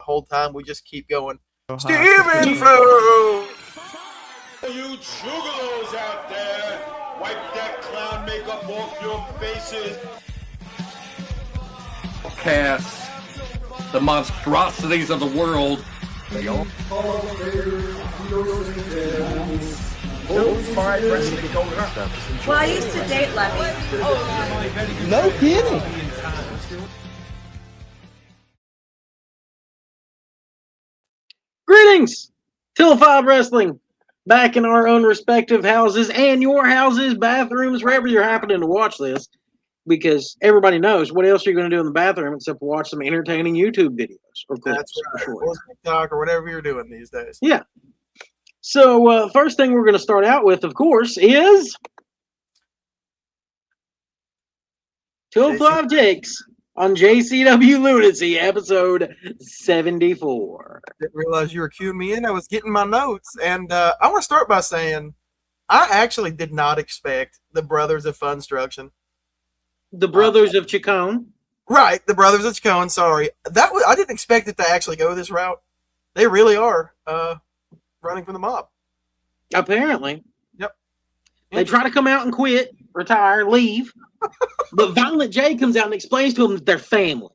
whole time we just keep going. Steven Flow! You juggalos out there, wipe that clown makeup off your faces. Cast the monstrosities of the world. Well, I used to date Levy. No kidding. Greetings, Till 5 Wrestling, back in our own respective houses and your houses, bathrooms, wherever you're happening to watch this, because everybody knows what else you're going to do in the bathroom except watch some entertaining YouTube videos or clips. That's right. Or TikTok or whatever you're doing these days. Yeah. So, first thing we're going to start out with, of course, is Till 5 Jakes on JCW Lunacy, episode 74. Didn't realize you were cueing me in. I was getting my notes. And I want to start by saying I actually did not expect the Brothers of Funstruction. The Brothers of Chacon. Right, the Brothers of Chacon, sorry. I didn't expect it to actually go this route. They really are running from the mob. Apparently. Yep. They try to come out and quit, retire, leave. But Violent J comes out and explains to them that they're family.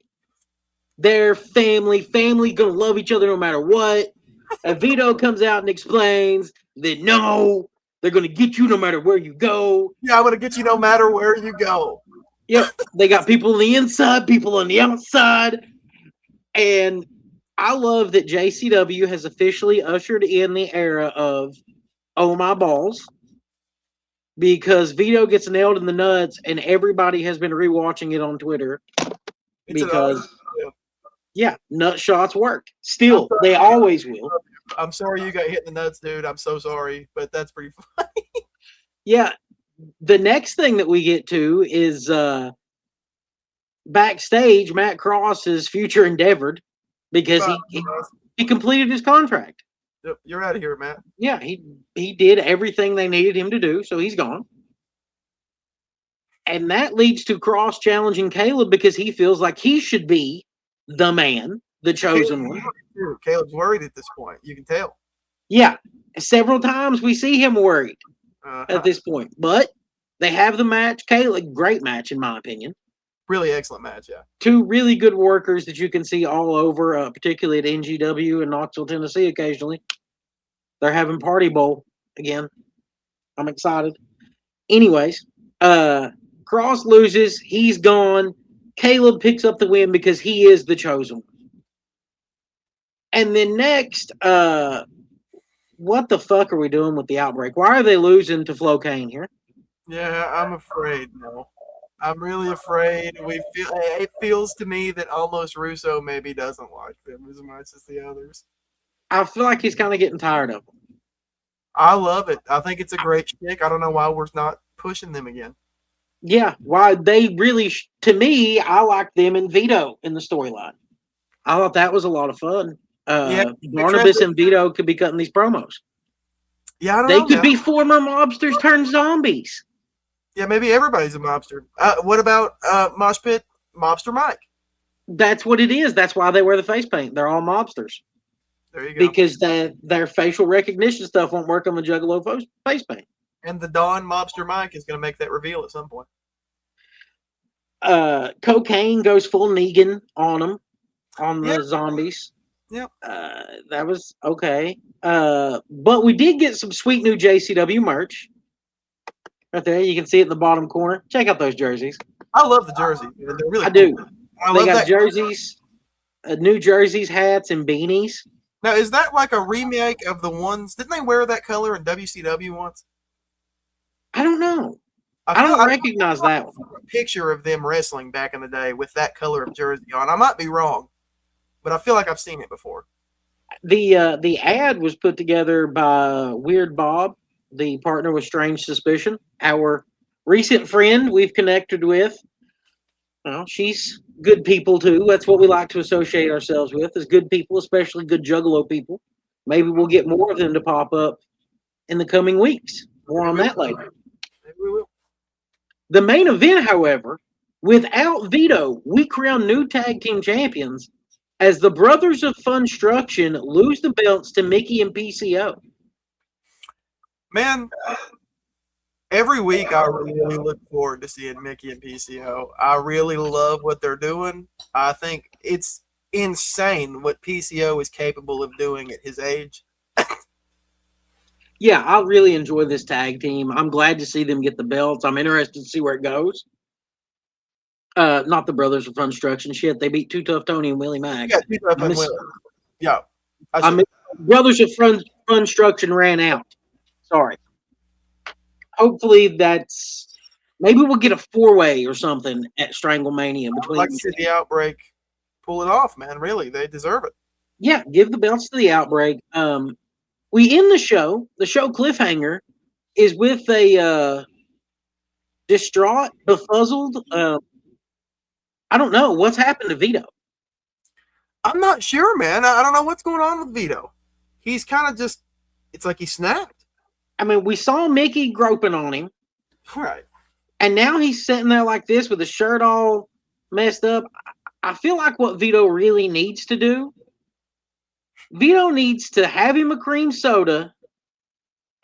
They're family gonna love each other no matter what. And Vito comes out and explains that no, they're gonna get you no matter where you go. Yeah, I'm gonna get you no matter where you go. Yep, they got people on the inside, people on the outside. And I love that JCW has officially ushered in the era of oh my balls. Because Vito gets nailed in the nuts, and everybody has been rewatching it on Twitter. Because, yeah, nut shots work. Still, they always will. I'm sorry you got hit in the nuts, dude. I'm so sorry, but that's pretty funny. Yeah, the next thing that we get to is backstage. Matt Cross is future endeavored because he completed his contract. Yep, you're out of here, Matt. Yeah, he did everything they needed him to do, so he's gone. And that leads to Cross challenging Caleb because he feels like he should be the man, the chosen one. Caleb's worried at this point. You can tell. Yeah, several times we see him worried at this point. But they have the match. Caleb, great match in my opinion. Really excellent match, yeah. Two really good workers that you can see all over, particularly at NGW in Knoxville, Tennessee occasionally. They're having Party Bowl again. I'm excited. Anyways, Cross loses. He's gone. Caleb picks up the win because he is the chosen one. And then next, what the fuck are we doing with the Outbreak? Why are they losing to Flo Kane here? Yeah, I'm afraid, no. I'm really afraid. It feels to me that almost Russo maybe doesn't like them as much as the others. I feel like he's kind of getting tired of them. I love it. I think it's a great shtick. I don't know why we're not pushing them again. Yeah, why they really, to me, I like them and Vito in the storyline. I thought that was a lot of fun. Barnabas and Vito could be cutting these promos. Yeah, I don't know. They could now. be former mobsters turned zombies. Yeah, maybe everybody's a mobster. What about Mosh Pit Mobster Mike? That's what it is. That's why they wear the face paint. They're all mobsters. There you go. Because their facial recognition stuff won't work on the Juggalo face paint. And the Don Mobster Mike is going to make that reveal at some point. Cocaine goes full Negan on them, on the zombies. Yep. That was okay. But we did get some sweet new JCW merch. Right there, you can see it in the bottom corner. Check out those jerseys. I love the jersey. They're really I cool. do. They got jerseys, new jerseys, hats, and beanies. Now, is that like a remake of the ones? Didn't they wear that color in WCW once? I don't know. I don't recognize that one. A picture of them wrestling back in the day with that color of jersey on. I might be wrong, but I feel like I've seen it before. The ad was put together by Weird Bob, the partner with Strange Suspicion, our recent friend we've connected with. Well, she's good people too. That's what we like to associate ourselves with, is good people, especially good Juggalo people. Maybe we'll get more of them to pop up in the coming weeks. More on that later. Maybe we will. The main event, however, without Vito, we crown new tag team champions as the Brothers of Funstruction lose the belts to Mickey and PCO. Man, every week I really look forward to seeing Mickey and PCO. I really love what they're doing. I think it's insane what PCO is capable of doing at his age. Yeah, I really enjoy this tag team. I'm glad to see them get the belts. I'm interested to see where it goes. Not the Brothers of Funstruction. Shit, they beat Too Tough Tony and Willie Mack. Yeah, Too Tough and Willie. Yeah. Brothers of Funstruction ran out. Sorry. Hopefully maybe we'll get a 4-way or something at Stranglemania between. I'd like to see the Outbreak pull it off, man. Really, they deserve it. Yeah, give the belts to the Outbreak. We end the show. The show cliffhanger is with a distraught, befuzzled. I don't know what's happened to Vito. I'm not sure, man. I don't know what's going on with Vito. He's kind of just. It's like he snapped. I mean, we saw Mickey groping on him. Right. And now he's sitting there like this with his shirt all messed up. I feel like what Vito really needs to do, Vito needs to have him a cream soda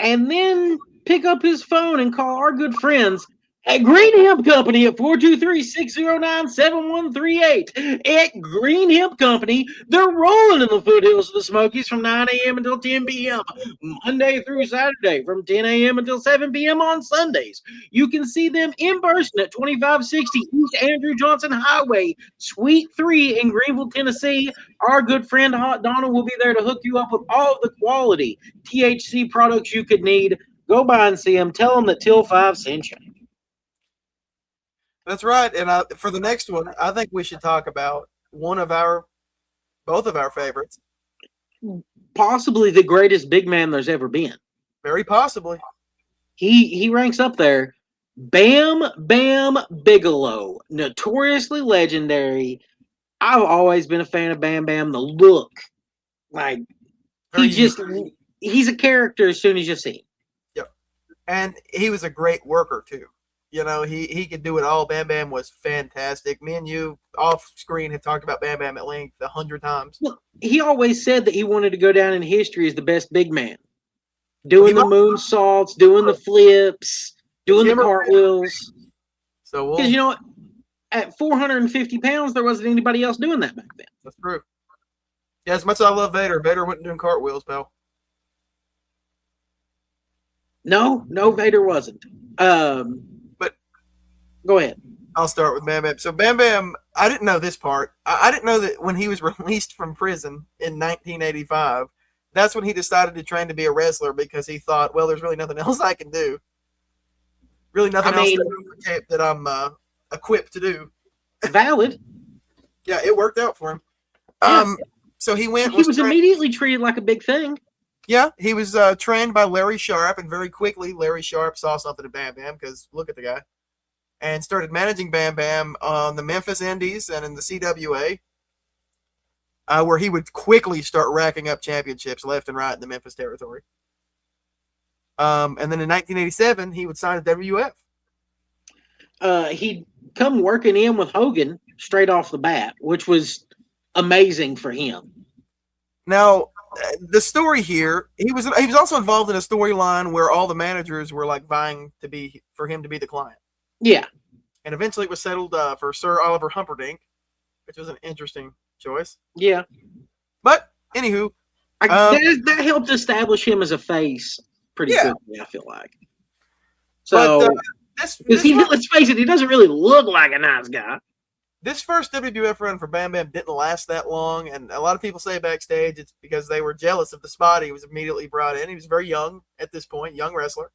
and then pick up his phone and call our good friends at Green Hemp Company at 423-609-7138. At Green Hemp Company, they're rolling in the foothills of the Smokies from 9 a.m. until 10 p.m. Monday through Saturday from 10 a.m. until 7 p.m. on Sundays. You can see them in person at 2560 East Andrew Johnson Highway, Suite 3 in Greenville, Tennessee. Our good friend Hot Donna will be there to hook you up with all of the quality THC products you could need. Go by and see them. Tell them that Till 5 sent you. That's right. And for the next one, I think we should talk about both of our favorites. Possibly the greatest big man there's ever been. Very possibly. He ranks up there. Bam Bigelow, notoriously legendary. I've always been a fan of Bam Bam. The look, like he's a character as soon as you see him. Yep. And he was a great worker too. You know, he could do it all. Bam Bam was fantastic. Me and you off screen have talked about Bam Bam at length 100 times. Look, he always said that he wanted to go down in history as the best big man. Doing the moonsaults, doing the flips, doing the cartwheels. So because you know what? At 450 pounds, there wasn't anybody else doing that back then. That's true. Yeah, as much as I love Vader, Vader wasn't doing cartwheels, pal. No, Vader wasn't. But go ahead. I'll start with Bam Bam. So Bam Bam, I didn't know this part. I didn't know that when he was released from prison in 1985, that's when he decided to train to be a wrestler because he thought, well, there's really nothing else I can do. Really nothing else that I'm equipped to do. Valid. Yeah, it worked out for him. Yeah. So he went. He was immediately treated like a big thing. Yeah, he was trained by Larry Sharp, and very quickly Larry Sharp saw something in Bam Bam because look at the guy, and started managing Bam Bam on the Memphis Indies and in the CWA, where he would quickly start racking up championships left and right in the Memphis territory. And then in 1987, he would sign to WWF. He'd come working in with Hogan straight off the bat, which was amazing for him. Now, the story here, he was also involved in a storyline where all the managers were like vying for him to be the client. Yeah. And eventually it was settled for Sir Oliver Humperdinck, which was an interesting choice. Yeah. But anywho, that helped establish him as a face pretty quickly, I feel like. So, let's face it, he doesn't really look like a nice guy. This first WWF run for Bam Bam didn't last that long, and a lot of people say backstage it's because they were jealous of the spot he was immediately brought in. He was very young at this point, young wrestler.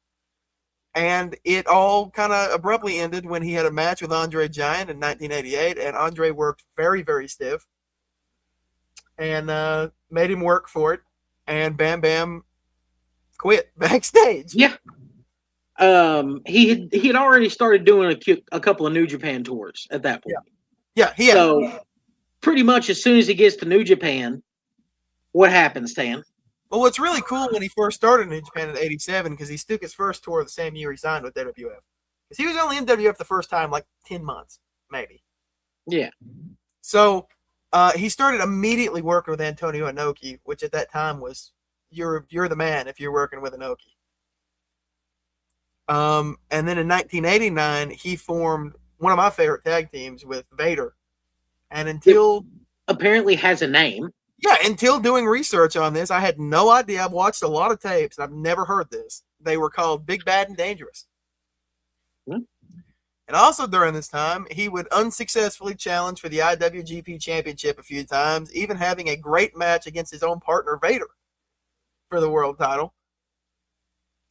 And it all kind of abruptly ended when he had a match with Andre Giant in 1988, and Andre worked very, very stiff and made him work for it, and Bam Bam quit backstage. Yeah. He had already started doing a couple of New Japan tours at that point. Yeah, So pretty much as soon as he gets to New Japan, what happens, Stan? Well, what's really cool when he first started in New Japan in '87 because he took his first tour the same year he signed with WWF. Because he was only in WWF the first time like 10 months, maybe. Yeah. So He started immediately working with Antonio Inoki, which at that time was you're the man if you're working with Inoki. And then in 1989, he formed one of my favorite tag teams with Vader. And until apparently has a name. Yeah, until doing research on this, I had no idea. I've watched a lot of tapes and I've never heard this. They were called Big Bad and Dangerous. Hmm. And also during this time, he would unsuccessfully challenge for the IWGP Championship a few times, even having a great match against his own partner Vader for the world title.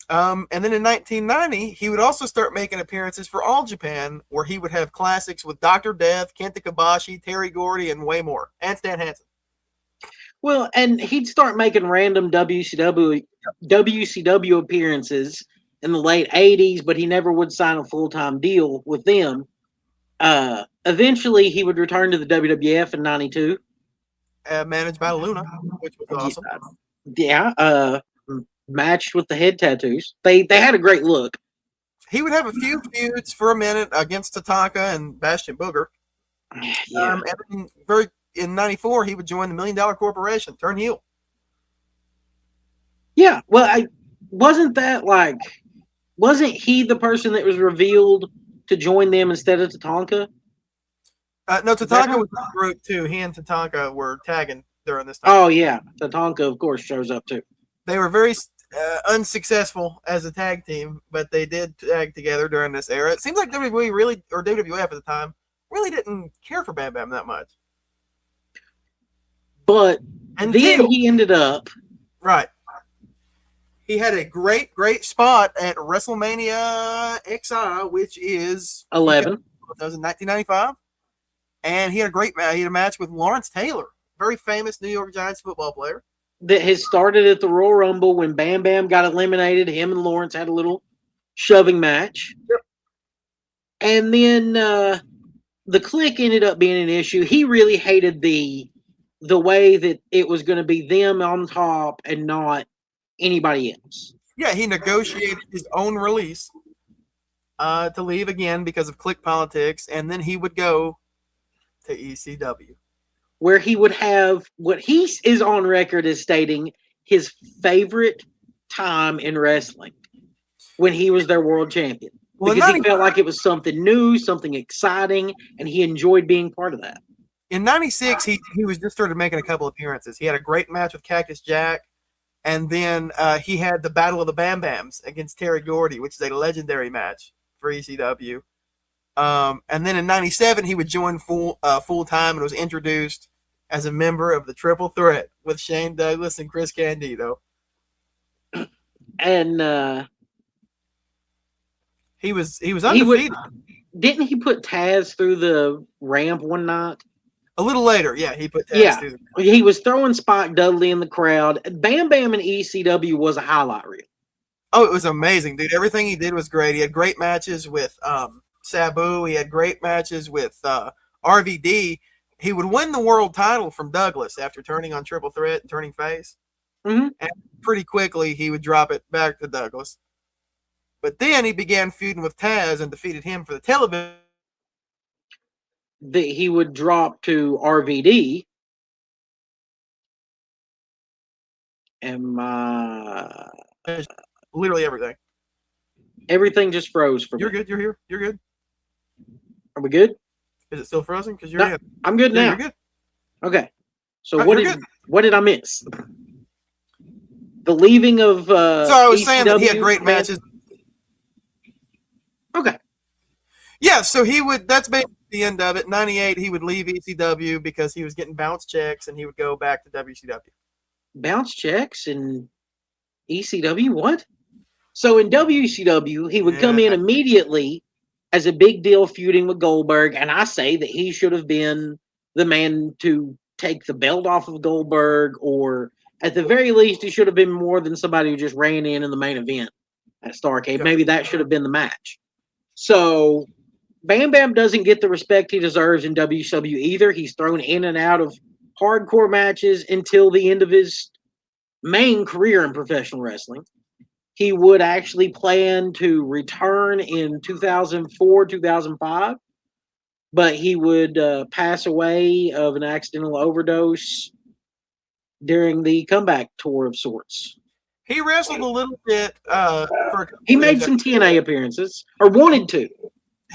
And then in 1990, he would also start making appearances for All Japan, where he would have classics with Dr. Death, Kenta Kobashi, Terry Gordy, and way more, and Stan Hansen. Well, and he'd start making random WCW appearances in the late 80s, but he never would sign a full-time deal with them. Eventually, he would return to the WWF in 92. Managed by Luna, which was awesome. Yeah, matched with the head tattoos. They had a great look. He would have a few feuds for a minute against Tatanka and Bastion Booger. Yeah. And in 94, he would join the $1 Million Corporation, turn heel. Yeah, well, wasn't he the person that was revealed to join them instead of Tatanka? No, Tatanka was in the group too. He and Tatanka were tagging during this time. Oh, yeah. Tatanka, of course, shows up too. They were very unsuccessful as a tag team, but they did tag together during this era. It seems like WWE really, or WWF at the time, really didn't care for Bam Bam that much. But then he ended up. Right. He had a great spot at WrestleMania XI, which is 11. That was in 1995. And he had a match with Lawrence Taylor, very famous New York Giants football player. That has started at the Royal Rumble when Bam Bam got eliminated. Him and Lawrence had a little shoving match. Yep. And then the Clique ended up being an issue. He really hated the way that it was going to be them on top and not anybody else. Yeah, he negotiated his own release to leave again because of Clique politics, and then he would go to ECW. Where he would have what he is on record as stating his favorite time in wrestling when he was their world champion. Because he felt like it was something new, something exciting, and he enjoyed being part of that. In 96, he was just started making a couple appearances. He had a great match with Cactus Jack, and then he had the Battle of the Bam Bams against Terry Gordy, which is a legendary match for ECW. And then in 97, he would join full time and was introduced as a member of the Triple Threat with Shane Douglas and Chris Candido. And he was undefeated. Didn't he put Taz through the ramp one night? A little later, yeah, he put Taz through the ramp. He was throwing Spike Dudley in the crowd. Bam Bam in ECW was a highlight reel. Oh, it was amazing, dude. Everything he did was great. He had great matches with Sabu. He had great matches with RVD. He would win the world title from Douglas after turning on Triple Threat and turning face. Mm-hmm. And pretty quickly, he would drop it back to Douglas. But then he began feuding with Taz and defeated him for the television. That he would drop to RVD. And literally everything. Everything just froze for me. You're good. You're here. You're good. Are we good? Is it still frozen? Because you're in. I'm good now. You're good. Okay. So what did I miss? The leaving of so I was saying that he had ECW great matches. Okay. Yeah, so that's basically the end of it. 98, he would leave ECW because he was getting bounce checks and he would go back to WCW. Bounce checks in ECW? What? So in WCW, he would come in immediately as a big deal feuding with Goldberg, and I say that he should have been the man to take the belt off of Goldberg, or at the very least, he should have been more than somebody who just ran in the main event at Starrcade. Maybe that should have been the match. So Bam Bam doesn't get the respect he deserves in WCW either. He's thrown in and out of hardcore matches until the end of his main career in professional wrestling. He would actually plan to return in 2004, 2005. but he would pass away of an accidental overdose during the comeback tour of sorts. He wrestled a little bit for a couple He years. made some TNA appearances, or wanted to.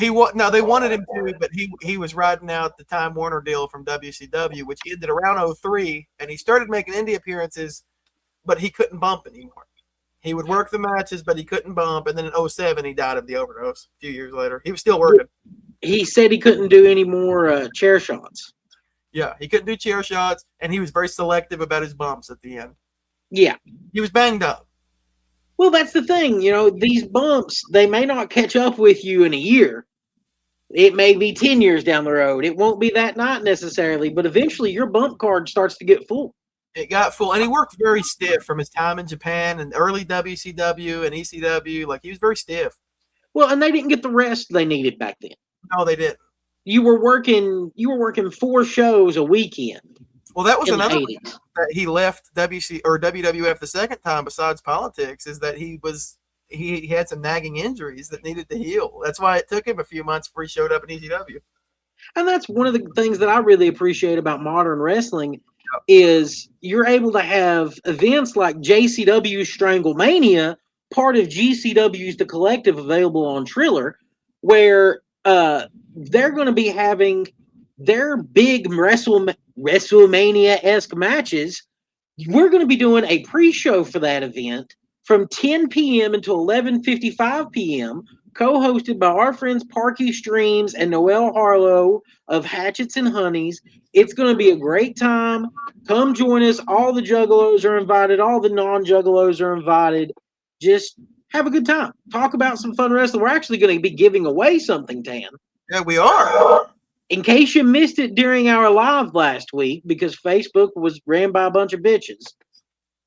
They wanted him to, but he was riding out the Time Warner deal from WCW, which ended around 03, and he started making indie appearances, but he couldn't bump anymore. He would work the matches, but he couldn't bump, and then in 07, he died of the overdose a few years later. He was still working. He said he couldn't do any more chair shots. Yeah, he couldn't do chair shots, and he was very selective about his bumps at the end. Yeah. He was banged up. Well, that's the thing. You know, these bumps, they may not catch up with you in a year. It may be 10 years down the road. It won't be that night necessarily, but eventually your bump card starts to get full. It got full, and he worked very stiff from his time in Japan and early WCW and ECW. Like, he was very stiff. Well, and they didn't get the rest they needed back then. No, they didn't. You were working 4 shows a weekend. Well, that was in the another 80s. reason that he left WWF the second time, besides politics, is that he had some nagging injuries that needed to heal. That's why it took him a few months before he showed up in ECW. And that's one of the things that I really appreciate about modern wrestling is you're able to have events like JCW Stranglemania, part of GCW's The Collective, available on Triller, where they're going to be having their big WrestleMania-esque matches. We're going to be doing a pre-show for that event from 10 p.m. until 11:55 p.m., co-hosted by our friends Parky Streams and Noel Harlow of Hatchets and Honeys. It's going to be a great time. Come join us. All the juggalos are invited. All the non-juggalos are invited. Just have a good time. Talk about some fun wrestling. We're actually going to be giving away something, Tan. Yeah, we are. In case you missed it during our live last week, because Facebook was ran by a bunch of bitches,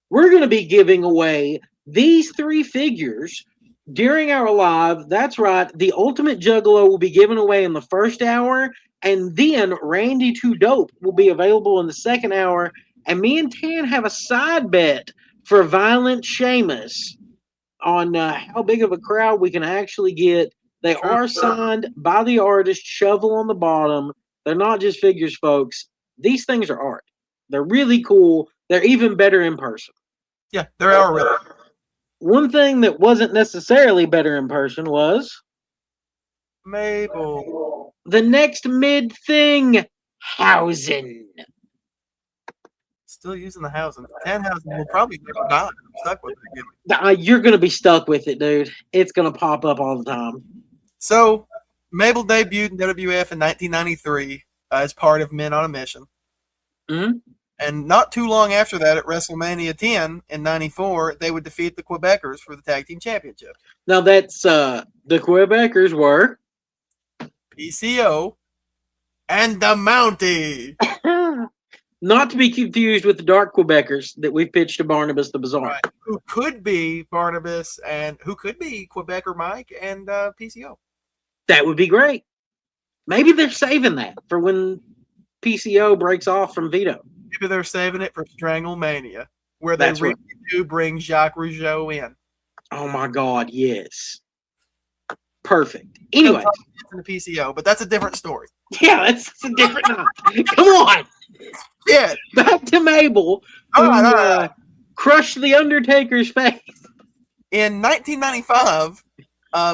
we're going to be giving away these 3 figures during our live. That's right. The Ultimate Juggalo will be given away in the first hour, and then Randy Too Dope will be available in the second hour. And me and Tan have a side bet for Violent Sheamus on how big of a crowd we can actually get. They are signed by the artist, Shovel on the bottom. They're not just figures, folks. These things are art. They're really cool. They're even better in person. Yeah, they are really. One thing that wasn't necessarily better in person was Mabel. the next mid thing, housing. Still using the housing. Tannhausen will probably never die. I'm stuck with it again. You're going to be stuck with it, dude. It's going to pop up all the time. So, Mabel debuted in WWF in 1993 as part of Men on a Mission. Mm-hmm. And not too long after that, at WrestleMania 10 in 94, they would defeat the Quebecers for the Tag Team Championship. Now, that's the Quebecers were PCO and the Mountie. not to be confused with the Dark Quebecers that we pitched to Barnabas the Bizarre. Right. Who could be Barnabas and who could be Quebecer Mike and PCO. That would be great. Maybe they're saving that for when PCO breaks off from Vito. Maybe they're saving it for Stranglemania, where they really do bring Jacques Rougeau in. Oh my God, yes. Perfect. Anyway. In the PCO, but that's a different story. Yeah, that's a different night. Come on. Yeah. Back to Mabel, who crushed the Undertaker's face. In 1995,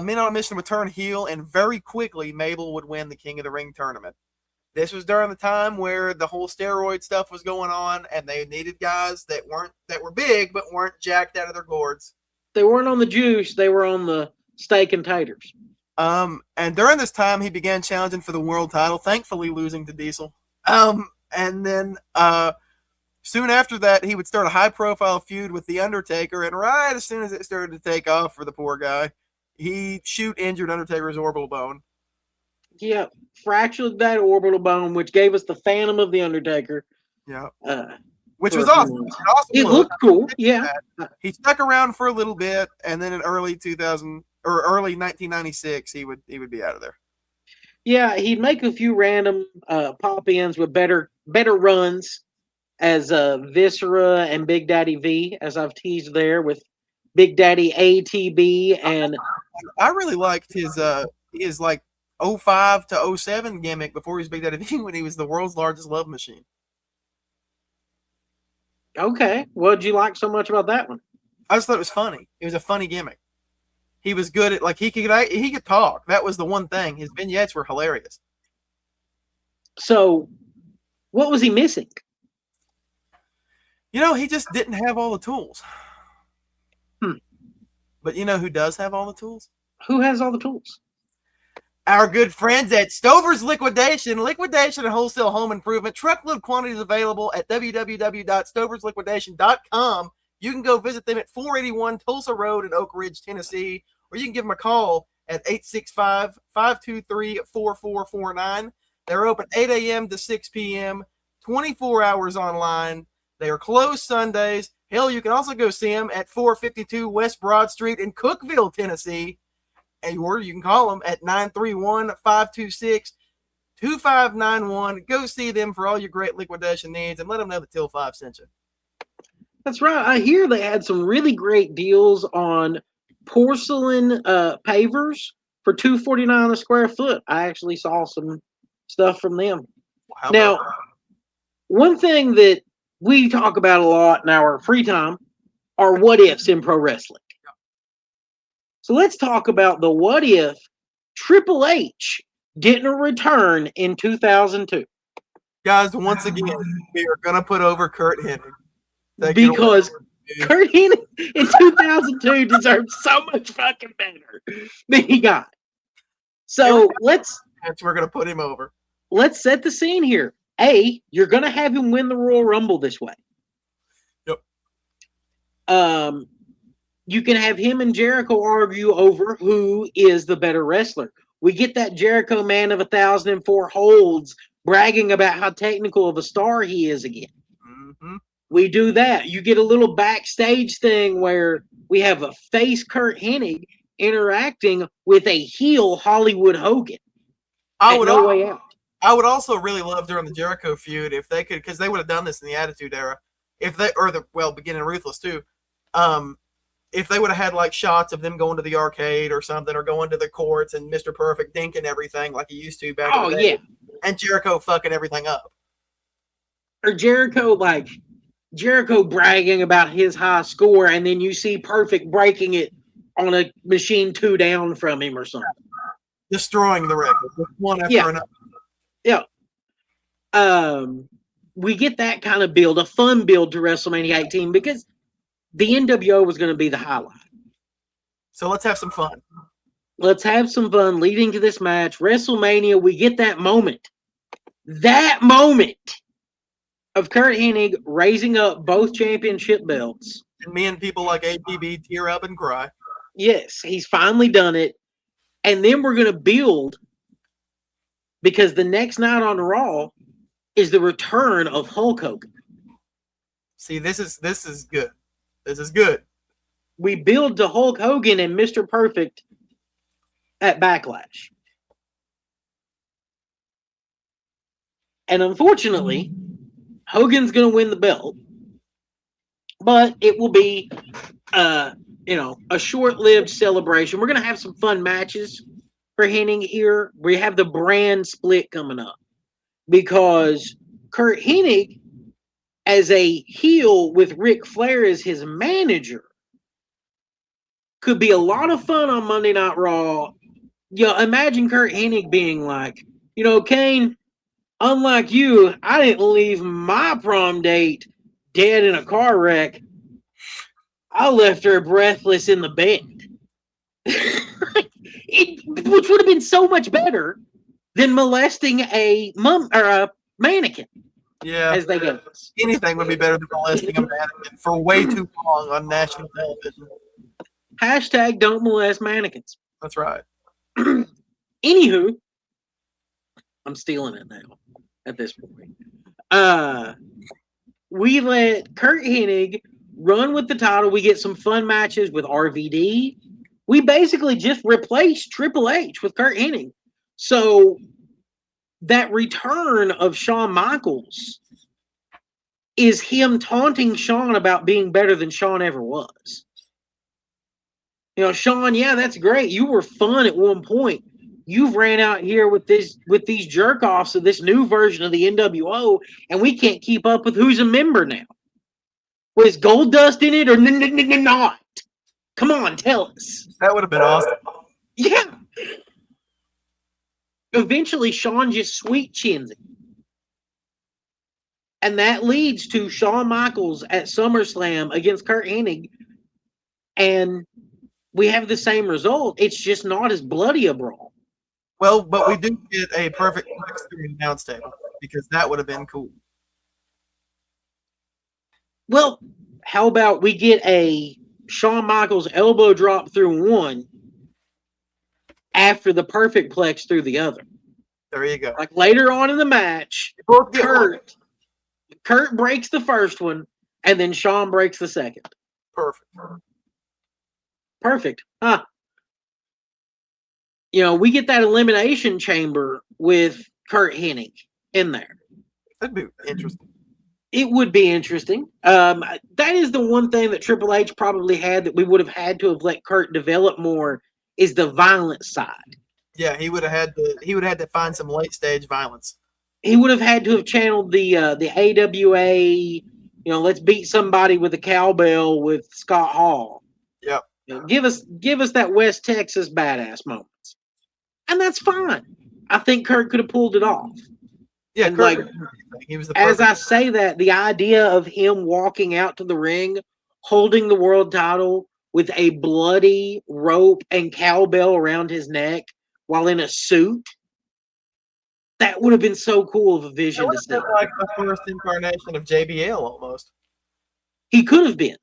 Men on a Mission would turn heel, and very quickly, Mabel would win the King of the Ring tournament. This was during the time where the whole steroid stuff was going on, and they needed guys that were big but weren't jacked out of their gourds. They weren't on the juice; they were on the steak and taters. And during this time, he began challenging for the world title, thankfully losing to Diesel. And then soon after that, he would start a high-profile feud with The Undertaker, and right as soon as it started to take off for the poor guy, he injured Undertaker's orbital bone. Yeah, fractured that orbital bone, which gave us the Phantom of The Undertaker. Yeah. Which was awesome. It look. looked cool, yeah. He stuck around for a little bit, and then in early 1996, he would be out of there. Yeah, he'd make a few random pop-ins with better runs as Viscera and Big Daddy V, as I've teased there with Big Daddy ATB, and I really liked his like 05 to 07 gimmick before he was Big Daddy V when he was the world's largest love machine. Okay. What did you like so much about that one? I just thought it was funny. It was a funny gimmick. He was good at, like, he could talk. That was the one thing. His vignettes were hilarious. So, what was he missing? You know, he just didn't have all the tools. But you know who does have all the tools? Who has all the tools? Our good friends at Stover's Liquidation. Liquidation and wholesale home improvement. Truckload quantities available at www.stoversliquidation.com. You can go visit them at 481 Tulsa Road in Oak Ridge, Tennessee, or you can give them a call at 865-523-4449. They're open 8 a.m. to 6 p.m., 24 hours online. They are closed Sundays. Hell, you can also go see them at 452 West Broad Street in Cookeville, Tennessee. Or you can call them at 931-526-2591. Go see them for all your great liquidation needs and let them know that Till 5 sent you. That's right. I hear they had some really great deals on porcelain pavers for $249 a square foot. I actually saw some stuff from them. Now, one thing that we talk about a lot in our free time are what ifs in pro wrestling. So let's talk about the what if Triple H didn't return in 2002. Guys, once again, we are going to put over Kurt Hennig. Because Kurt Hennig in 2002 deserved so much fucking better than he got. So we're going to put him over. Let's set the scene here. You're going to have him win the Royal Rumble this way. Yep. You can have him and Jericho argue over who is the better wrestler. We get that Jericho man of 1,004 holds bragging about how technical of a star he is again. Mm-hmm. We do that. You get a little backstage thing where we have a face Kurt Hennig interacting with a heel Hollywood Hogan. I would also really love during the Jericho feud if they could, because they would have done this in the Attitude Era, beginning Ruthless too. If they would have had like shots of them going to the arcade or something, or going to the courts and Mr. Perfect dinking everything like he used to back in the day, and Jericho fucking everything up, or Jericho bragging about his high score, and then you see Perfect breaking it on a machine 2 down from him or something, destroying the record one after another. Yeah. We get that kind of build, a fun build to WrestleMania 18, because the NWO was going to be the highlight. So let's have some fun. Let's have some fun leading to this match. WrestleMania, we get that moment. That moment of Kurt Hennig raising up both championship belts. And me and people like APB tear up and cry. Yes, he's finally done it. And then we're going to build, because the next night on Raw is the return of Hulk Hogan. See, this is good. This is good. We build to Hulk Hogan and Mr. Perfect at Backlash. And unfortunately, Hogan's going to win the belt. But it will be, a short-lived celebration. We're going to have some fun matches for Hennig here. We have the brand split coming up, because Kurt Hennig, as a heel with Ric Flair as his manager, could be a lot of fun on Monday Night Raw. Imagine Kurt Hennig being like, Kane, unlike you, I didn't leave my prom date dead in a car wreck. I left her breathless in the bed. Which would have been so much better than molesting a mannequin. Yeah. As they go. Anything would be better than molesting a mannequin for way too long on national television. # don't molest mannequins. That's right. Anywho, I'm stealing it now at this point. We let Kurt Hennig run with the title. We get some fun matches with RVD. We basically just replaced Triple H with Kurt Hennig. So that return of Shawn Michaels is him taunting Shawn about being better than Shawn ever was. Shawn, yeah, that's great. You were fun at one point. you've ran out here with these jerk offs of this new version of the NWO, and we can't keep up with who's a member now. Was Goldust in it or not? Come on, tell us. That would have been awesome. Yeah. Eventually, Shawn just sweet chins it. And that leads to Shawn Michaels at SummerSlam against Kurt Hennig. And we have the same result. It's just not as bloody a brawl. Well, but we do get a perfect flex through the announce table because that would have been cool. Well, how about we get a Shawn Michaels elbow drop through one after the perfect plex through the other? There you go. Like later on in the match, Both get one. Kurt breaks the first one, and then Shawn breaks the second. Perfect. Huh. You know, we get that elimination chamber with Kurt Hennig in there. That'd be interesting. It would be interesting. That is the one thing that Triple H probably had that we would have had to have let Kurt develop more is the violent side. Yeah, he would have had to find some late stage violence. He would have had to have channeled the AWA, you know, let's beat somebody with a cowbell with Scott Hall. Yep. You know, give us that West Texas badass moments. And that's fine. I think Kurt could have pulled it off. Yeah, and Kurt, like he was the as I say that, the idea of him walking out to the ring, holding the world title with a bloody rope and cowbell around his neck while in a suit, that would have been so cool of a vision to see. Like the first incarnation of JBL almost. He could have been.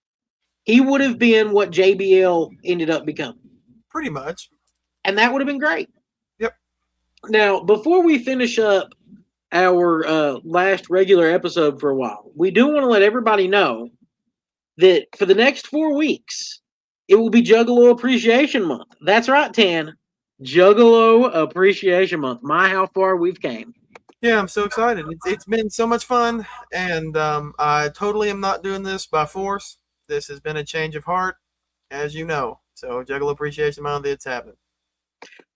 He would have been what JBL ended up becoming. Pretty much. And that would have been great. Yep. Now, before we finish up our last regular episode for a while, we do want to let everybody know that for the next 4 weeks, it will be Juggalo Appreciation Month. That's right, Tan. Juggalo Appreciation Month. My, how far we've came. Yeah, I'm so excited. It's been so much fun, and I totally am not doing this by force. This has been a change of heart, as you know. So, Juggalo Appreciation Month, it's happening.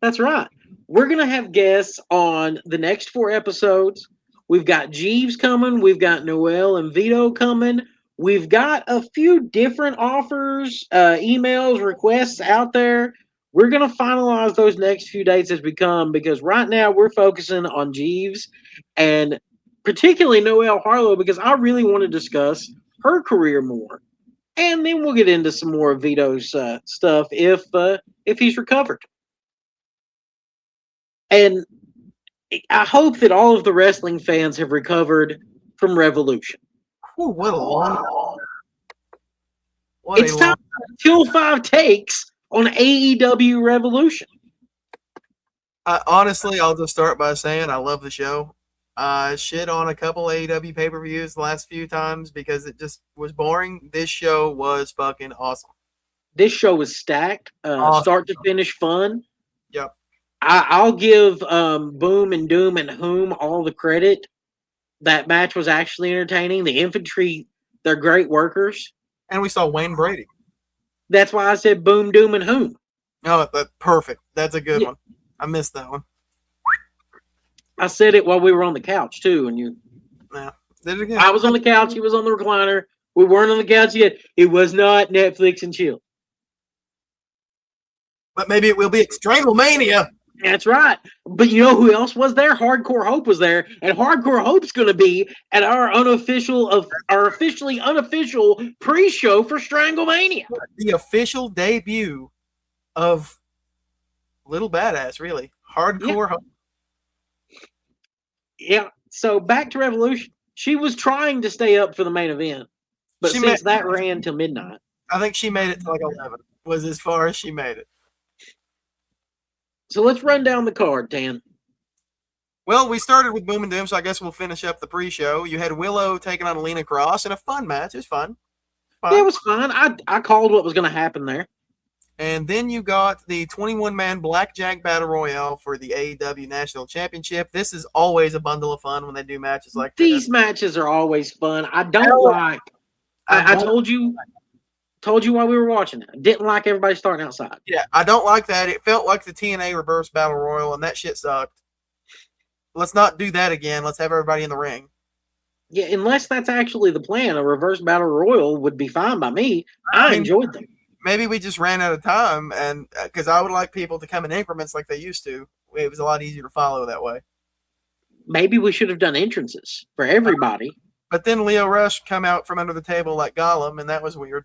That's right. We're going to have guests on the next 4 episodes. We've got Jeeves coming. We've got Noel and Vito coming. We've got a few different offers, emails, requests out there. We're going to finalize those next few dates as we come because right now we're focusing on Jeeves and particularly Noelle Harlow because I really want to discuss her career more. And then we'll get into some more of Vito's stuff if he's recovered. And I hope that all of the wrestling fans have recovered from Revolution. Ooh, what a long. It's time to kill 5 takes on AEW Revolution. Honestly, I'll just start by saying I love the show. Shit on a couple AEW pay-per-views the last few times because it just was boring. This show was fucking awesome. This show was stacked, awesome. Start to finish fun. Yep. I'll give Boom and Doom and Whom all the credit. That match was actually entertaining. The Infantry, they're great workers. And we saw Wayne Brady. That's why I said Boom, Doom, and Whom. Oh, that's perfect. That's a good one. I missed that one. I said it while we were on the couch, too. And you. Yeah. Did it again. I was on the couch. He was on the recliner. We weren't on the couch yet. It was not Netflix and chill. But maybe it will be Stranglemania. That's right. But you know who else was there? Hardcore Hope was there. And Hardcore Hope's going to be at our officially unofficial pre-show for Stranglemania. The official debut of Little Badass, really. Hardcore Hope. Yeah. So back to Revolution. She was trying to stay up for the main event. But since that ran till midnight. I think she made it to like 11. Was as far as she made it. So let's run down the card, Dan. Well, we started with Boom and Doom, so I guess we'll finish up the pre-show. You had Willow taking on Alina Cross in a fun match. It was fun. Yeah, it was fun. I called what was going to happen there. And then you got the 21-man Blackjack Battle Royale for the AEW National Championship. This is always a bundle of fun when they do matches like These matches are always fun. I don't like... I told you Told you while we were watching it. Didn't like everybody starting outside. Yeah, I don't like that. It felt like the TNA Reverse Battle Royal, and that shit sucked. Let's not do that again. Let's have everybody in the ring. Yeah, unless that's actually the plan, a reverse battle royal would be fine by me. I enjoyed them. Maybe we just ran out of time, and because I would like people to come in increments like they used to. It was a lot easier to follow that way. Maybe we should have done entrances for everybody. But then Leo Rush come out from under the table like Gollum, and that was weird.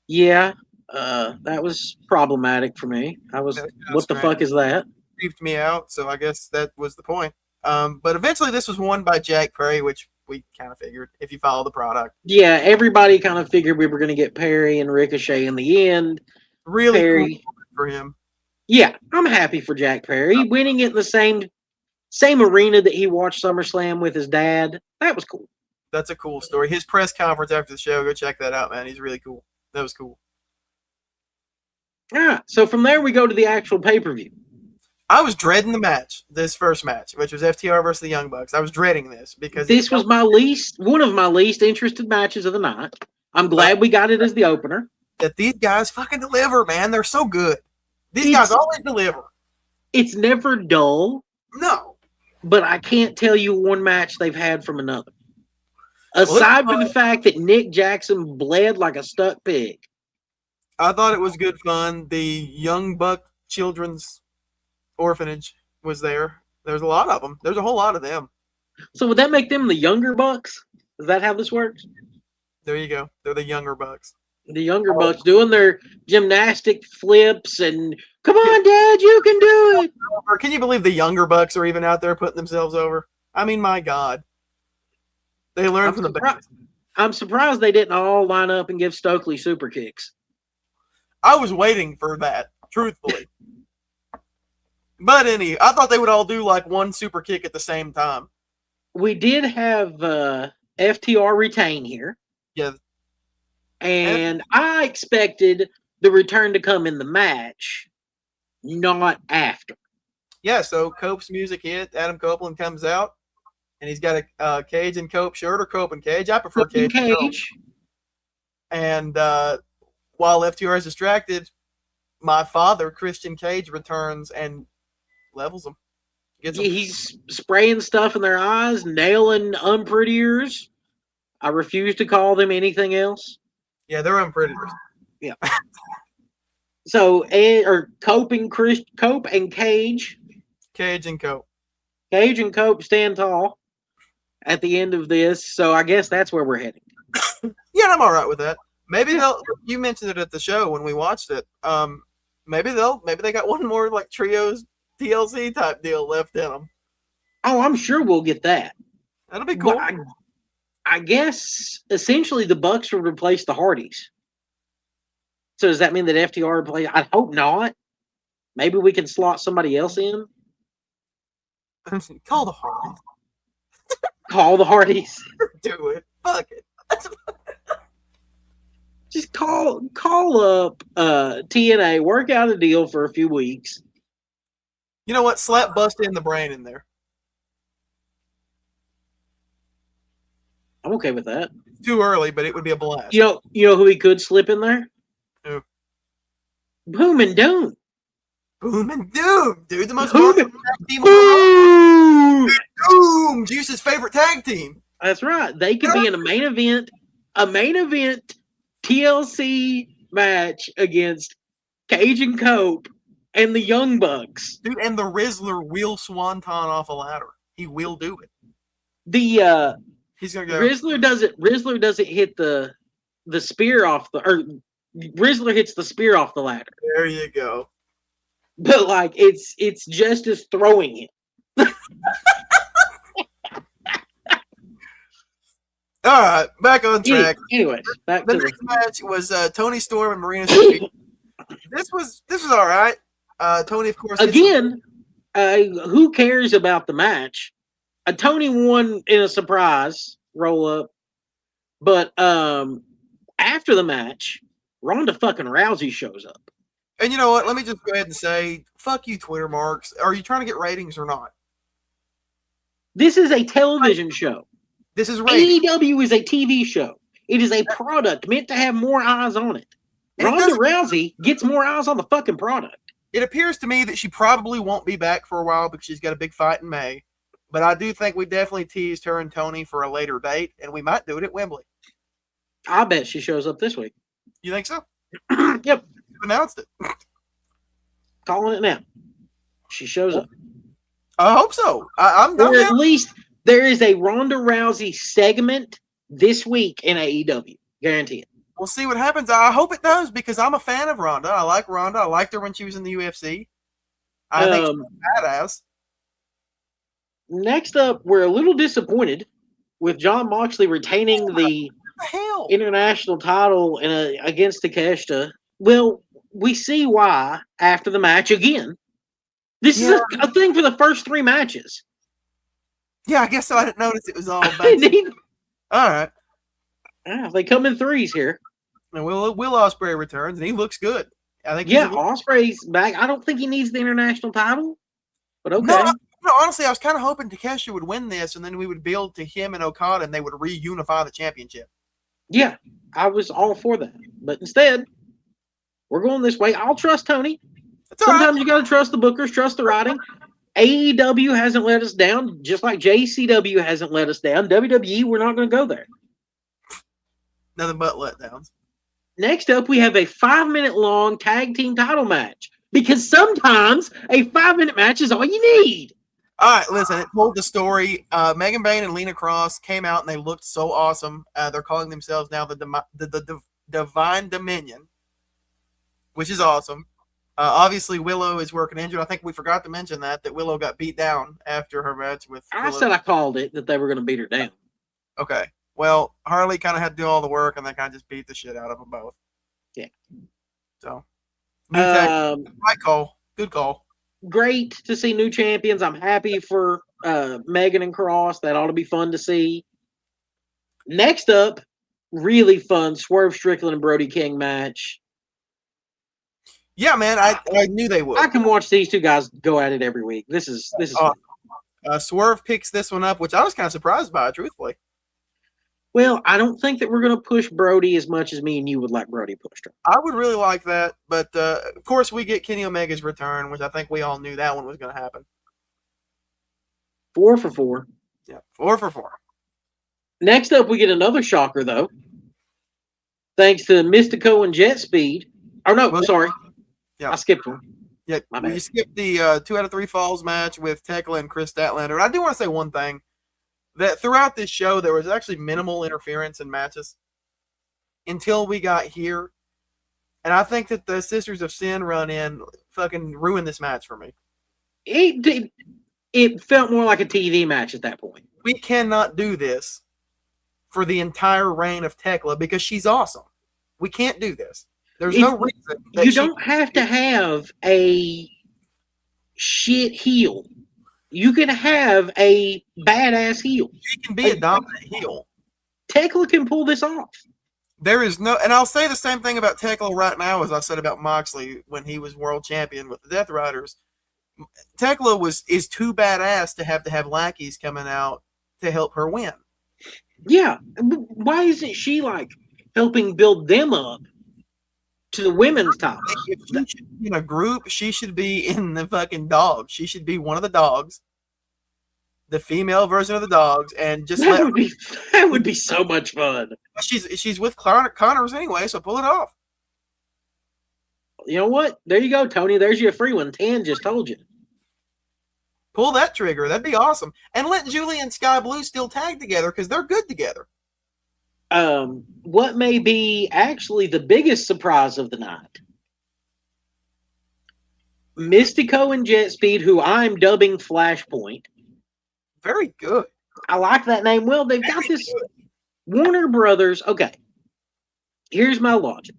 Yeah, that was problematic for me. What the fuck is that? Creeped me out, so I guess that was the point. But eventually this was won by Jack Perry, which we kind of figured if you follow the product. Yeah, everybody kind of figured we were going to get Perry and Ricochet in the end. Really Perry, cool for him. Yeah, I'm happy for Jack Perry. Winning it in the same arena that he watched SummerSlam with his dad. That was cool. That's a cool story. His press conference after the show, go check that out, man. He's really cool. That was cool. All right, so from there we go to the actual pay-per-view. I was dreading the match, this first match, which was FTR versus the Young Bucks. I was dreading this because this was one of my least interested matches of the night. I'm glad we got it as the opener. That these guys fucking deliver, man. They're so good. These guys always deliver. It's never dull. No. But I can't tell you one match they've had from another. Aside from the fact that Nick Jackson bled like a stuck pig. I thought it was good fun. The Young Buck Children's Orphanage was there. There's a lot of them. There's a whole lot of them. So would that make them the Younger Bucks? Is that how this works? There you go. They're the Younger Bucks. The Younger Bucks doing their gymnastic flips and come on, Dad, you can do it. Can you believe the Younger Bucks are even out there putting themselves over? I mean, my God. They learned from the best. I'm surprised they didn't all line up and give Stokely super kicks. I was waiting for that, truthfully. But I thought they would all do like one super kick at the same time. We did have FTR retain here. Yeah. And I expected the return to come in the match, not after. Yeah, so Cope's music hit. Adam Copeland comes out, and he's got a Cage and Cope shirt, or Cope and Cage. I prefer Cage. And while FTR is distracted, my father, Christian Cage, returns and levels them. He's spraying stuff in their eyes, nailing unprettiers. I refuse to call them anything else. Yeah, they're unprettiers. Yeah. So, Cope and Cage. Cage and Cope. Cage and Cope stand tall at the end of this, so I guess that's where we're heading. Yeah, I'm all right with that. Maybe you mentioned it at the show when we watched it. Maybe they got one more like trios TLC type deal left in them. Oh, I'm sure we'll get that. That'll be cool. I guess essentially the Bucks will replace the Hardys. So does that mean that FTR play? I hope not. Maybe we can slot somebody else in. Call the Hardys. Call the Hardys. Do it. Fuck it. Just call up TNA, work out a deal for a few weeks. You know what? Slap Busta in the Brain in there. I'm okay with that. Too early, but it would be a blast. You know who he could slip in there? Who? Boom and Doom. Boom and Doom, dude. The most Boom tag team. Doom, Juice's favorite tag team. That's right. They could be in a main event TLC match against Cage and Cope and the Young Bucks. Dude, and the Rizzler will swanton off a ladder. He will do it. He's gonna go. Rizzler doesn't hit the spear off Rizzler hits the spear off the ladder. There you go. But like it's just as throwing it. All right, back on track. Anyways, back the to next match was Tony Storm and Marina Shafir. This was all right. Tony, of course. Again, who cares about the match? Tony won in a surprise roll up, but after the match, Ronda fucking Rousey shows up. And you know what? Let me just go ahead and say, fuck you, Twitter marks. Are you trying to get ratings or not? This is a television show. This is ratings. AEW is a TV show. It is a product meant to have more eyes on it. Ronda Rousey gets more eyes on the fucking product. It appears to me that she probably won't be back for a while because she's got a big fight in May. But I do think we definitely teased her and Tony for a later date, and we might do it at Wembley. I bet she shows up this week. You think so? Yep. You announced it. Calling it now. She shows up. I hope so. I'm Or at least there is a Ronda Rousey segment this week in AEW. Guarantee it. We'll see what happens. I hope it does because I'm a fan of Ronda. I like Ronda. I liked her when she was in the UFC. I think she's badass. Next up, we're a little disappointed with Jon Moxley retaining the international title against Takeshita. Well, we see why after the match again. This is a thing for the first 3 matches. Yeah, I guess so. I didn't notice it was all back. All right. Yeah, they come in 3s here. And Will Ospreay returns, and he looks good. I think. Ospreay's back. I don't think he needs the international title, but okay. No, honestly, I was kind of hoping Takeshita would win this, and then we would build to him and Okada, and they would reunify the championship. Yeah, I was all for that. But instead, we're going this way. I'll trust Tony. Sometimes you got to trust the bookers, trust the writing. AEW hasn't let us down, just like JCW hasn't let us down. WWE, we're not going to go there. Nothing but letdowns. Next up, we have a 5-minute long tag team title match. Because sometimes a 5-minute match is all you need. All right, listen, it told the story. Megan Bayne and Lena Cross came out and they looked so awesome. They're calling themselves now the Divine Dominion, which is awesome. Obviously, Willow is working injured. I think we forgot to mention that Willow got beat down after her match with I said I called it that they were going to beat her down. Okay. Well, Harley kind of had to do all the work, and they kind of just beat the shit out of them both. Yeah. So, right call. Good call. Great to see new champions. I'm happy for Megan and Cross. That ought to be fun to see. Next up, really fun Swerve Strickland and Brody King match. Yeah, man, I knew they would. I can watch these two guys go at it every week. This is fun. Swerve picks this one up, which I was kind of surprised by, truthfully. Well, I don't think that we're going to push Brody as much as me and you would like Brody pushed her. I would really like that, but of course we get Kenny Omega's return, which I think we all knew that one was going to happen. 4 for 4. Yeah, 4 for 4. Next up, we get another shocker, though. Thanks to Mystico and Jet Speed. Oh, no, sorry. Yeah. I skipped one. Yeah, you skipped the 2 out of 3 falls match with Tekla and Chris Statlander. And I do want to say one thing. That throughout this show, there was actually minimal interference in matches until we got here. And I think that the Sisters of Sin run in fucking ruined this match for me. It felt more like a TV match at that point. We cannot do this for the entire reign of Tekla because she's awesome. We can't do this. There's no reason. You don't have to have a shit heel. You can have a badass heel. She can be a dominant heel. Tekla can pull this off. There is no, and I'll say the same thing about Tekla right now as I said about Moxley when he was world champion with the Death Riders. Tekla is too badass to have lackeys coming out to help her win. Yeah. Why isn't she like helping build them up to the women's title? If she should be in a group, she should be in the fucking dogs. She should be one of the dogs, the female version of the dogs, and just that would be so much fun. She's with Connors anyway, so pull it off. You know what? There you go, Tony. There's your free one. Tan just told you. Pull that trigger. That'd be awesome. And let Julie and Sky Blue still tag together because they're good together. What may be actually the biggest surprise of the night. Mystico and Jet Speed, who I'm dubbing Flashpoint. Very good. I like that name. Well, they've got this Warner Brothers. Okay. Here's my logic.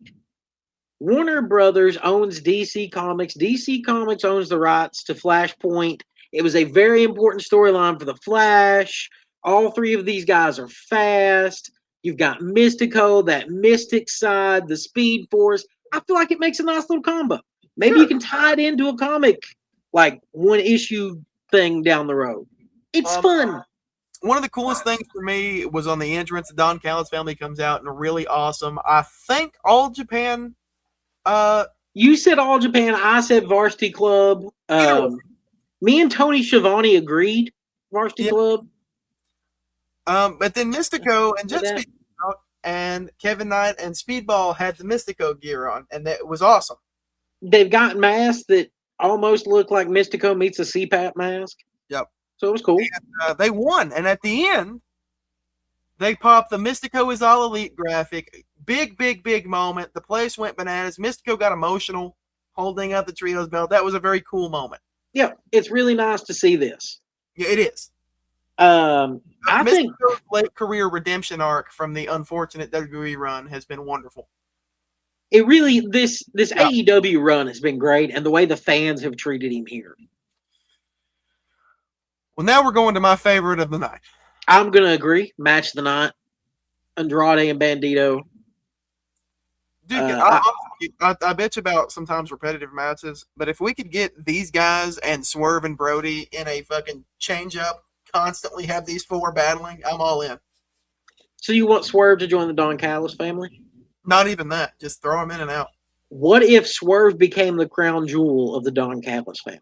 Warner Brothers owns DC Comics. DC Comics owns the rights to Flashpoint. It was a very important storyline for the Flash. All 3 of these guys are fast. You've got Mystico, that mystic side, the Speed Force. I feel like it makes a nice little combo. Maybe you can tie it into a comic, like 1 issue thing down the road. It's fun. one of the coolest things for me was on the entrance. The Don Callis family comes out and really awesome. I think All Japan. You said All Japan. I said Varsity Club. Me and Tony Schiavone agreed. Varsity Club. But then Mystico and Jet that. Speed out, and Kevin Knight and Speedball had the Mystico gear on, and that was awesome. They've got masks that almost look like Mystico meets a CPAP mask. Yep. So it was cool. And, they won, and at the end, they popped the Mystico is all elite graphic. Big moment. The place went bananas. Mystico got emotional holding up the Trios belt. That was a very cool moment. Yeah, it's really nice to see this. Yeah, it is. I think Mystico's late career redemption arc from the unfortunate WWE run has been wonderful. It really this AEW run has been great, and the way the fans have treated him here. Well, now we're going to my favorite of the night. I'm gonna agree. Match of the night: Andrade and Bandito. Dude, I bet you about sometimes repetitive matches, but if we could get these guys and Swerve and Brody in a fucking change-up, constantly have these four battling, I'm all in. So you want Swerve to join the Don Callis family? Not even that. Just throw them in and out. What if Swerve became the crown jewel of the Don Callis family?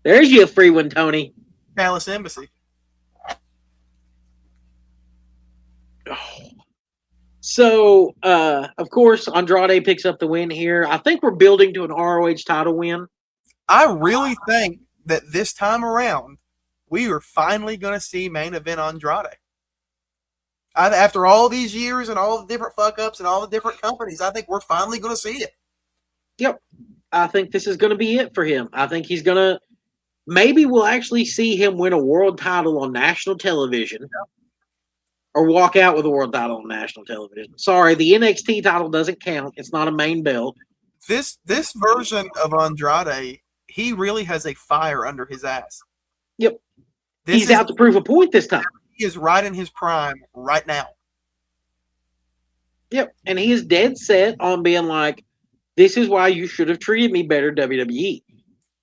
There's you a free one, Tony. Callis Embassy. So, of course, Andrade picks up the win here. I think we're building to an ROH title win. I really think that this time around, we are finally going to see main event Andrade. After all these years and all the different fuck-ups and all the different companies, I think we're finally going to see it. Yep. I think this is going to be it for him. I think he's going to – maybe we'll actually see him win a world title on national television. Yep. Or walk out with a world title on national television. Sorry, the NXT title doesn't count. It's not a main belt. This version of Andrade, he really has a fire under his ass. Yep. He's out to prove a point this time. He is right in his prime right now. Yep. And he is dead set on being like, this is why you should have treated me better, WWE.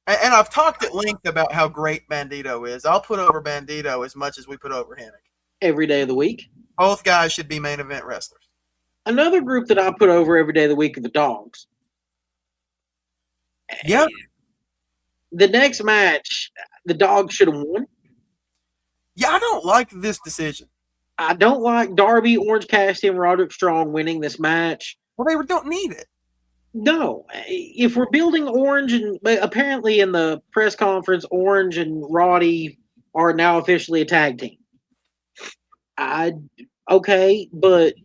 And I've talked at length about how great Bandito is. I'll put over Bandito as much as we put over Hennig. Every day of the week. Both guys should be main event wrestlers. Another group that I put over every day of the week are the Dogs. Yep. The next match, the Dogs should have won. Yeah, I don't like this decision. I don't like Darby, Orange Cassidy, and Roderick Strong winning this match. Well, they don't need it. No. If we're building Orange, and apparently in the press conference, Orange and Roddy are now officially a tag team. Okay, but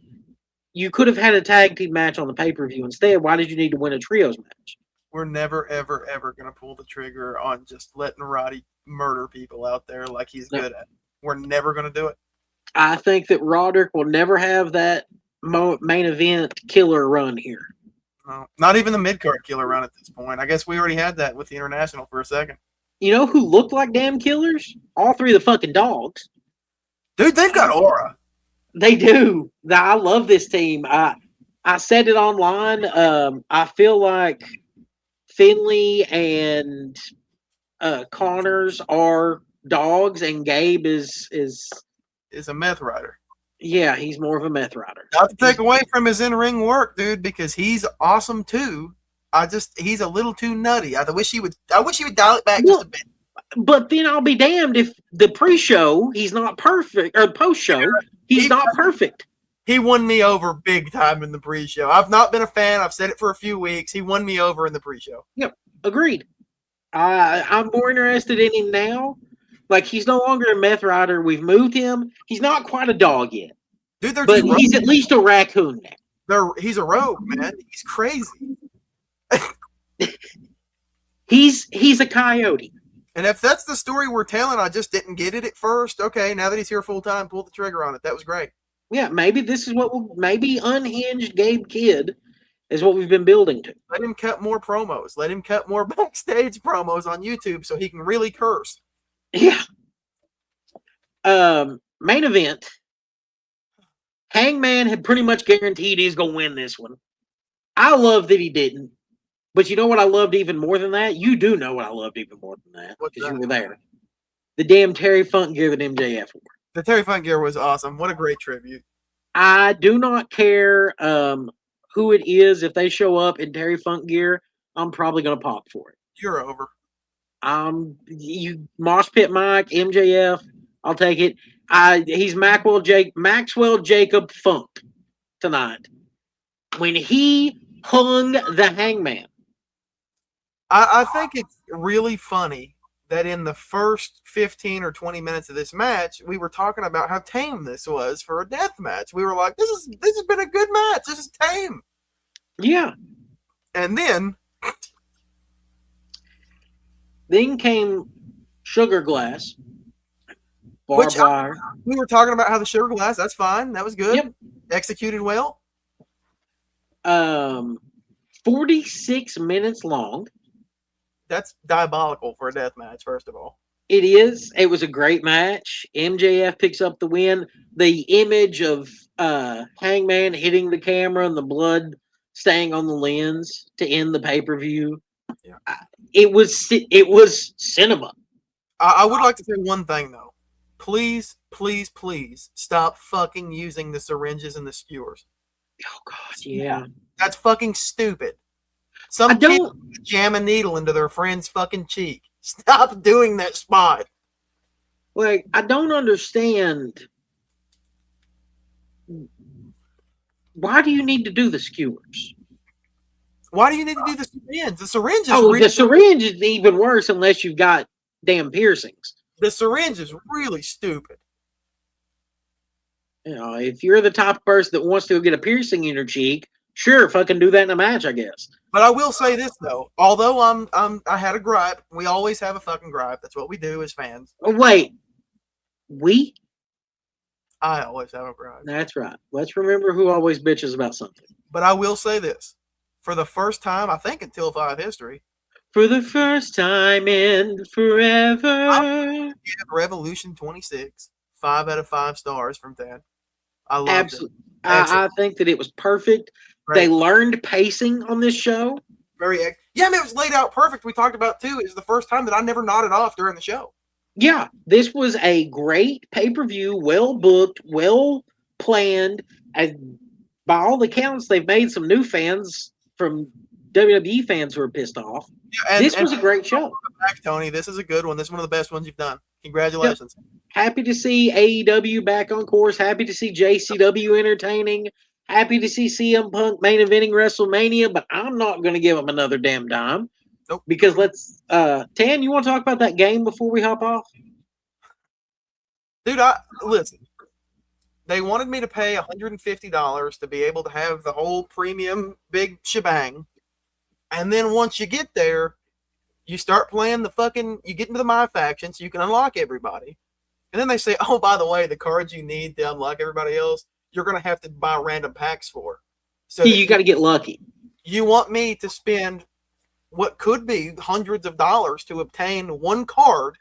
you could have had a tag team match on the pay-per-view instead. Why did you need to win a trios match? We're never, ever, ever going to pull the trigger on just letting Roddy murder people out there like he's good at. We're never going to do it. I think that Roderick will never have that main event killer run here. No, not even the mid-card killer run at this point. I guess we already had that with the International for a second. You know who looked like damn killers? All three of the fucking Dogs. Dude, they've got aura. They do. I love this team. I said it online. I feel like Finley and Connors are Dogs, and Gabe is a meth rider. Yeah, he's more of a meth rider. Not to take away from his in-ring work, dude, because he's awesome too. He's a little too nutty. I wish he would dial it back just a bit. But then I'll be damned if the pre-show he's not perfect, or post-show he's not perfect. He won me over big time in the pre-show. I've not been a fan. I've said it for a few weeks. He won me over in the pre-show. Yep, agreed. I'm more interested in him now. Like, he's no longer a meth rider. We've moved him. He's not quite a dog yet. Dude, but he's at least a raccoon now. He's a rogue, man. He's crazy. He's a coyote. And if that's the story we're telling, I just didn't get it at first. Okay, now that he's here full time, pull the trigger on it. That was great. Yeah, maybe this is maybe unhinged Gabe Kidd is what we've been building to. Let him cut more promos. Let him cut more backstage promos on YouTube so he can really curse. Yeah. Main event. Hangman had pretty much guaranteed he's going to win this one. I love that he didn't. But you know what I loved even more than that? You do know what I loved even more than that because you were there. the damn Terry Funk gear that MJF wore. The Terry Funk gear was awesome. What a great tribute. I do not care who it is. If they show up in Terry Funk gear, I'm probably going to pop for it. You're over. You Mosh Pit Mike, MJF, I'll take it. He's Maxwell Jacob Funk tonight. When he hung the Hangman. I think it's really funny that in the first 15 or 20 minutes of this match, we were talking about how tame this was for a death match. We were like, this has been a good match. This is tame. Yeah. And then came Sugar Glass. Barbed wire. We were talking about how the Sugar Glass, that's fine. That was good. Yep. Executed well. 46 minutes long. That's diabolical for a death match, first of all. It is. It was a great match. MJF picks up the win. The image of Hangman hitting the camera and the blood staying on the lens to end the pay-per-view. Yeah. It was cinema. I would like to say one thing, though. Please, please, please stop fucking using the syringes and the skewers. Oh, God, yeah. That's fucking stupid. Some kid jam a needle into their friend's fucking cheek. Stop doing that spot. Like, I don't understand. Why do you need to do the skewers? Why do you need to do the syringe? The syringe is the syringe is even worse unless you've got damn piercings. The syringe is really stupid. You know, if you're the type of person that wants to get a piercing in your cheek, sure, fucking do that in a match, I guess. But I will say this though, although I had a gripe, we always have a fucking gripe. That's what we do as fans. Oh wait, I always have a gripe. That's right. Let's remember who always bitches about something. But I will say this: for the first time, I think until 5 history, for the first time in forever, Revolution 26, 5 out of 5 stars from 10. I love absolutely. I think that it was perfect. Right. They learned pacing on this show. Yeah, I mean, it was laid out perfect. We talked about too. It was the first time that I never nodded off during the show. Yeah, this was a great pay-per-view, well booked, well planned. And by all accounts, they've made some new fans from WWE fans who are pissed off. Yeah, this was a great show. Back, Tony. This is a good one. This is one of the best ones you've done. Congratulations. Yep. Happy to see AEW back on course. Happy to see JCW entertaining. Happy to see CM Punk main eventing WrestleMania, but I'm not going to give him another damn dime. Nope. Because Tan, you want to talk about that game before we hop off? Dude, listen. They wanted me to pay $150 to be able to have the whole premium big shebang. And then once you get there, you start playing you get into the My Faction so you can unlock everybody. And then they say, oh, by the way, the cards you need to unlock everybody else, you're going to have to buy random packs for. So you got to get lucky. You want me to spend what could be hundreds of dollars to obtain one card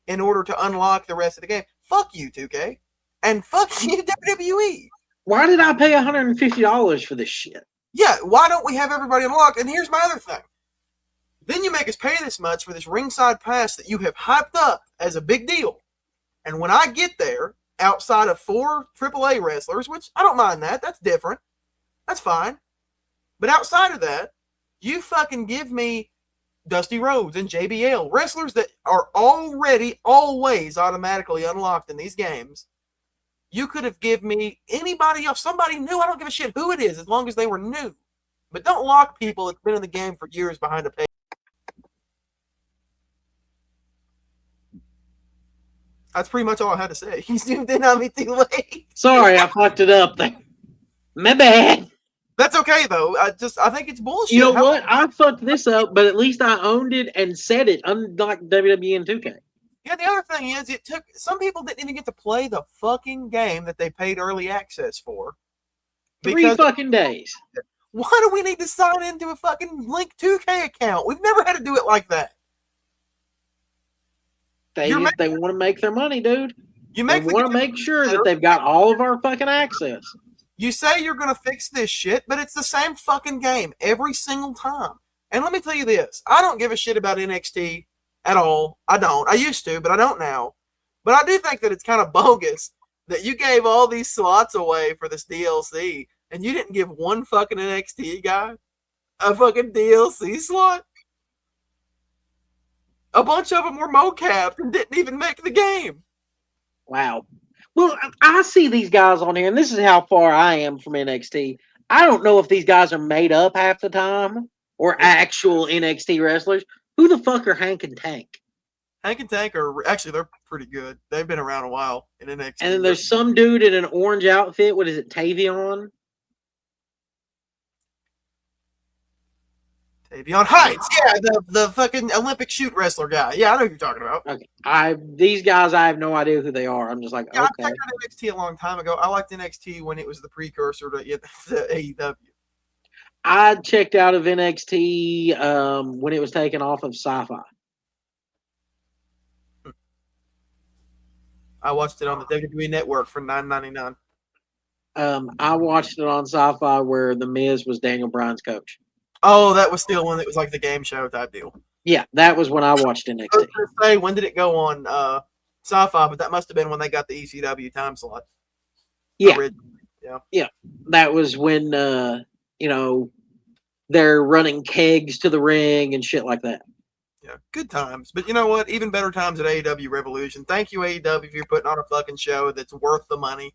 in order to unlock the rest of the game. Fuck you, 2K. And fuck you, WWE. Why did I pay $150 for this shit? Yeah, why don't we have everybody unlocked? And here's my other thing. Then you make us pay this much for this ringside pass that you have hyped up as a big deal. And when I get there, outside of 4 AAA wrestlers, which I don't mind that. That's different. That's fine. But outside of that, you fucking give me Dusty Rhodes and JBL, wrestlers that are already always automatically unlocked in these games. You could have given me anybody else, somebody new. I don't give a shit who it is as long as they were new. But don't lock people that's been in the game for years behind a pay. That's pretty much all I had to say. You zoomed in on me too late. Sorry, I fucked it up there. My bad. That's okay though. I think it's bullshit. You know what? I fucked this up, but at least I owned it and said it, unlike WWE and 2K. Yeah, the other thing is, it took some people didn't even get to play the fucking game that they paid early access for. 3 fucking days. Why do we need to sign into a fucking Link 2K account? We've never had to do it like that. They want to make their money, dude. They want to make sure that they've got all of our fucking access. You say you're going to fix this shit, but it's the same fucking game every single time. And let me tell you this. I don't give a shit about NXT at all. I don't. I used to, but I don't now. But I do think that it's kind of bogus that you gave all these slots away for this DLC and you didn't give one fucking NXT guy a fucking DLC slot. A bunch of them were mocapped and didn't even make the game. Wow. Well, I see these guys on here, and this is how far I am from NXT. I don't know if these guys are made up half the time or actual NXT wrestlers. Who the fuck are Hank and Tank? Hank and Tank are actually, they're pretty good. They've been around a while in NXT. And then there's some dude in an orange outfit. What is it, Tavion? Tavion Heights, yeah, the fucking Olympic shoot wrestler guy. Yeah, I know who you're talking about. Okay, these guys, I have no idea who they are. I'm just like, yeah, okay. I checked out NXT a long time ago. I liked NXT when it was the precursor to AEW. I checked out of NXT when it was taken off of Sci-Fi. I watched it on the WWE Network for $9.99. I watched it on Sci-Fi where The Miz was Daniel Bryan's coach. Oh, that was still when it was like the game show type deal. Yeah, that was when I watched NXT. I was going to say, when did it go on Sci-Fi? But that must have been when they got the ECW time slot. Yeah. Yeah. That was when, they're running kegs to the ring and shit like that. Yeah, good times. But you know what? Even better times at AEW Revolution. Thank you, AEW, for putting on a fucking show that's worth the money.